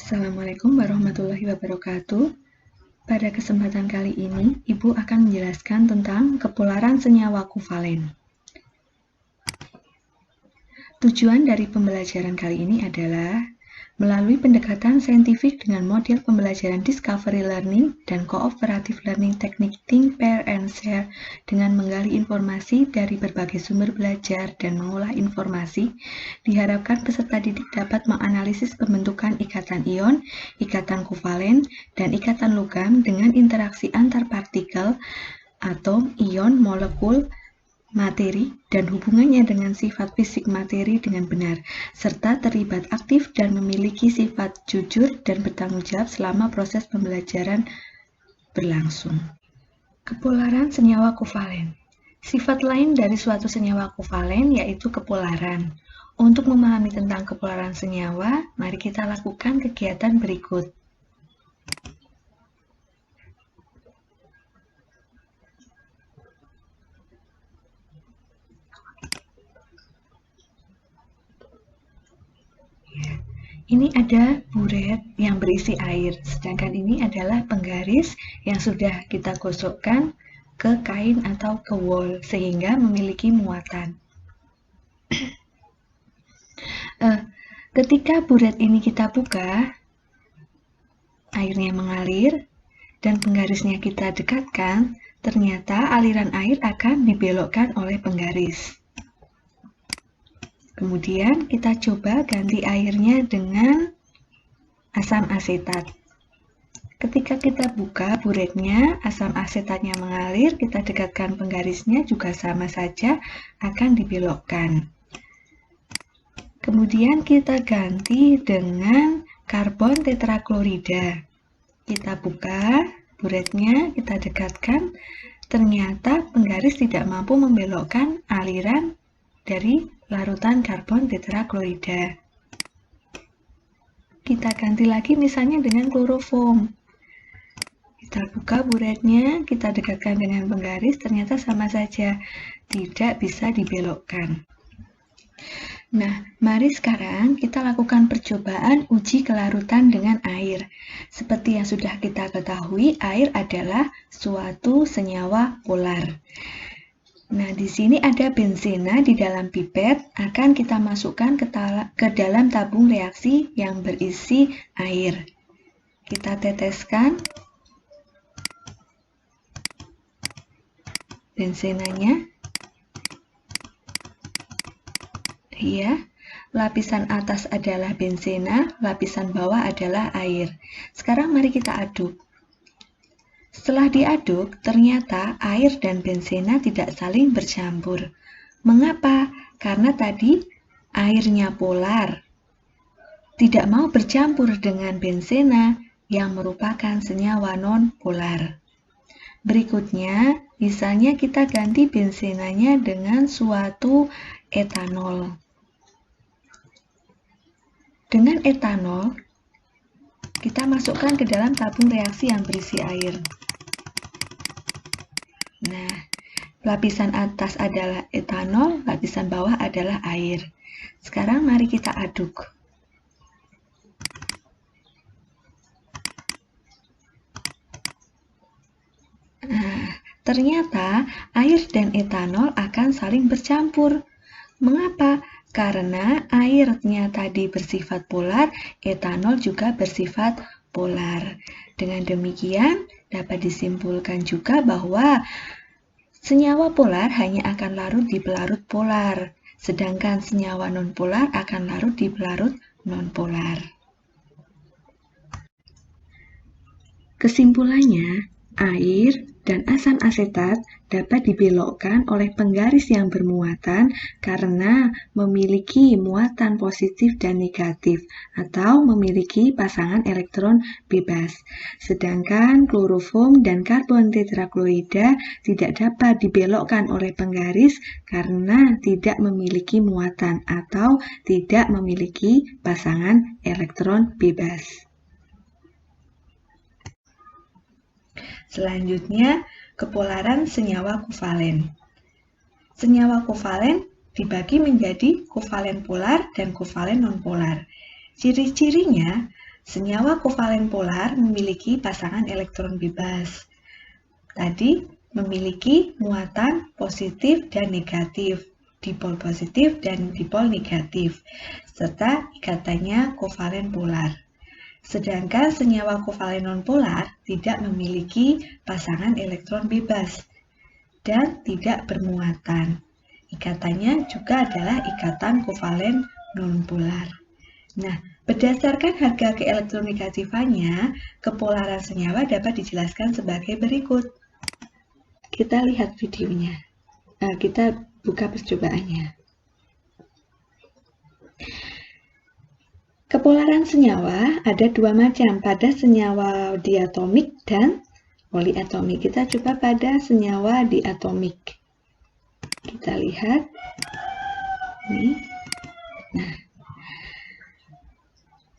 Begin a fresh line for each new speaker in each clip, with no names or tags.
Assalamualaikum warahmatullahi wabarakatuh. Pada kesempatan kali ini, Ibu akan menjelaskan tentang kepolaran senyawa kovalen. Tujuan dari pembelajaran kali ini adalah melalui pendekatan saintifik dengan model pembelajaran discovery learning dan cooperative learning teknik think, pair, and share dengan menggali informasi dari berbagai sumber belajar dan mengolah informasi, diharapkan peserta didik dapat menganalisis pembentukan ikatan ion, ikatan kovalen, dan ikatan logam dengan interaksi antar partikel, atom, ion, molekul, materi, dan hubungannya dengan sifat fisik materi dengan benar, serta terlibat aktif dan memiliki sifat jujur dan bertanggung jawab selama proses pembelajaran berlangsung. Kepolaran senyawa kovalen. Sifat lain dari suatu senyawa kovalen yaitu kepolaran. Untuk memahami tentang kepolaran senyawa, mari kita lakukan kegiatan berikut. Ini ada buret yang berisi air, sedangkan ini adalah penggaris yang sudah kita gosokkan ke kain atau ke wol, sehingga memiliki muatan. Ketika buret ini kita buka, airnya mengalir, dan penggarisnya kita dekatkan, ternyata aliran air akan dibelokkan oleh penggaris. Kemudian kita coba ganti airnya dengan asam asetat. Ketika kita buka buretnya, asam asetatnya mengalir, kita dekatkan penggarisnya juga sama saja akan dibelokkan. Kemudian kita ganti dengan karbon tetraklorida. Kita buka buretnya, kita dekatkan, ternyata penggaris tidak mampu membelokkan aliran dari larutan karbon tetraklorida. Kita ganti lagi misalnya dengan kloroform. Kita buka buretnya, kita dekatkan dengan penggaris, ternyata sama saja, tidak bisa dibelokkan. Nah, mari sekarang kita lakukan percobaan uji kelarutan dengan air. Seperti yang sudah kita ketahui, air adalah suatu senyawa polar. Nah, di sini ada benzena di dalam pipet, akan kita masukkan ke dalam tabung reaksi yang berisi air. Kita teteskan benzenanya. Ya, lapisan atas adalah benzena, lapisan bawah adalah air. Sekarang mari kita aduk. Setelah diaduk, ternyata air dan benzena tidak saling bercampur. Mengapa? Karena tadi airnya polar, tidak mau bercampur dengan benzena yang merupakan senyawa non-polar. Berikutnya, misalnya kita ganti benzenanya dengan suatu etanol. Dengan etanol, kita masukkan ke dalam tabung reaksi yang berisi air. Nah, lapisan atas adalah etanol, lapisan bawah adalah air. Sekarang mari kita aduk. Nah, ternyata air dan etanol akan saling bercampur. Mengapa? Karena airnya tadi bersifat polar, etanol juga bersifat polar. Dengan demikian, dapat disimpulkan juga bahwa senyawa polar hanya akan larut di pelarut polar, sedangkan senyawa nonpolar akan larut di pelarut nonpolar. Kesimpulannya, air dan asam asetat dapat dibelokkan oleh penggaris yang bermuatan karena memiliki muatan positif dan negatif atau memiliki pasangan elektron bebas. Sedangkan kloroform dan karbon tetraklorida tidak dapat dibelokkan oleh penggaris karena tidak memiliki muatan atau tidak memiliki pasangan elektron bebas. Selanjutnya, kepolaran senyawa kovalen. Senyawa kovalen dibagi menjadi kovalen polar dan kovalen nonpolar. Ciri-cirinya, Senyawa kovalen polar memiliki pasangan elektron bebas. Tadi memiliki muatan positif dan negatif, dipol positif dan dipol negatif, serta ikatannya kovalen polar. Sedangkan senyawa kovalen nonpolar tidak memiliki pasangan elektron bebas dan tidak bermuatan. Ikatannya juga adalah ikatan kovalen nonpolar. Nah, berdasarkan harga keelektronegatifannya, kepolaran senyawa dapat dijelaskan sebagai berikut. Kita lihat videonya. Kita buka percobaannya. Kepolaran senyawa ada dua macam, pada senyawa diatomik dan poliatomik. Kita coba pada senyawa diatomik. Kita lihat. Nih. Nah,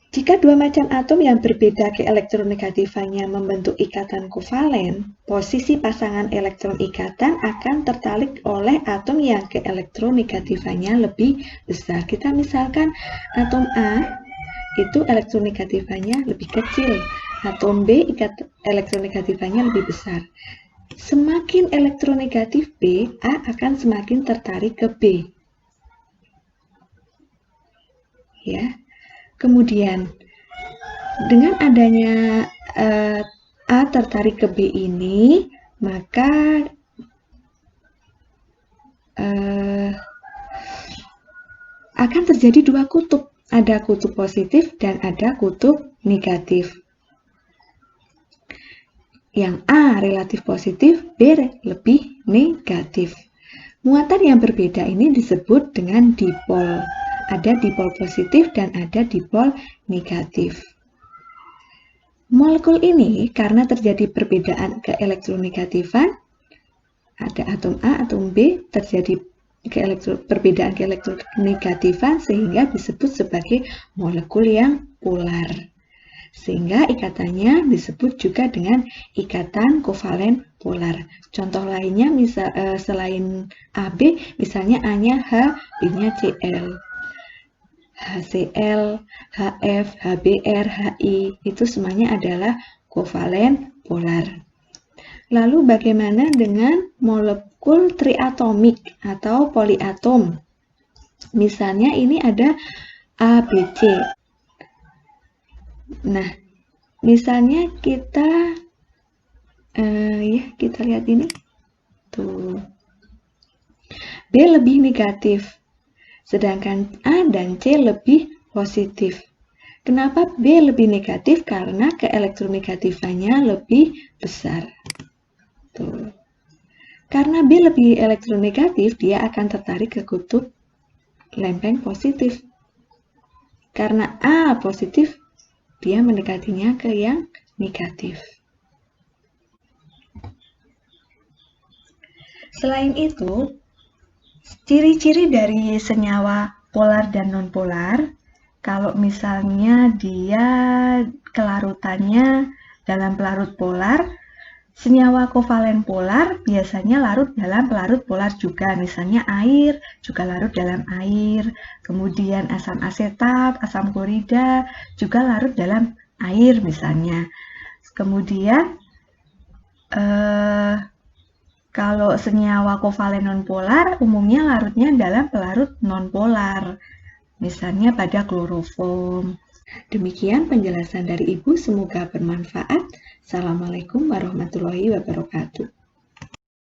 jika dua macam atom yang berbeda keelektronegatifannya membentuk ikatan kovalen, posisi pasangan elektron ikatan akan tertarik oleh atom yang keelektronegatifannya lebih besar. Kita misalkan atom A itu elektronegatifannya lebih kecil, atom B elektronegatifannya lebih besar. Semakin elektronegatif B, A akan semakin tertarik ke B. Ya. Kemudian, dengan adanya A tertarik ke B ini, maka akan terjadi dua kutub. Ada kutub positif dan ada kutub negatif. Yang A relatif positif, B lebih negatif. Muatan yang berbeda ini disebut dengan dipol. Ada dipol positif dan ada dipol negatif. Molekul ini karena terjadi perbedaan keelektronegatifan, ada atom A, atom B, terjadi perbedaan keelektronegatifan sehingga disebut sebagai molekul yang polar. Sehingga ikatannya disebut juga dengan ikatan kovalen polar. Contoh lainnya selain AB, misalnya A-nya H, B-nya Cl. HCl, HF, HBr, HI, itu semuanya adalah kovalen polar. Lalu bagaimana dengan molekul triatomik atau poliatom? Misalnya ini ada ABC. Nah, misalnya kita lihat ini. Tuh. B lebih negatif. Sedangkan A dan C lebih positif. Kenapa B lebih negatif? Karena keelektronegatifannya lebih besar. Tuh. Karena B lebih elektronegatif, dia akan tertarik ke kutub lempeng positif. Karena A positif, dia mendekatinya ke yang negatif. Selain itu, ciri-ciri dari senyawa polar dan nonpolar, kalau misalnya dia kelarutannya dalam pelarut polar, senyawa kovalen polar biasanya larut dalam pelarut polar juga, misalnya air juga larut dalam air, kemudian asam asetat, asam klorida juga larut dalam air misalnya. Kemudian kalau senyawa kovalen nonpolar umumnya larutnya dalam pelarut nonpolar, misalnya pada kloroform. Demikian penjelasan dari Ibu, semoga bermanfaat. Assalamualaikum warahmatullahi wabarakatuh.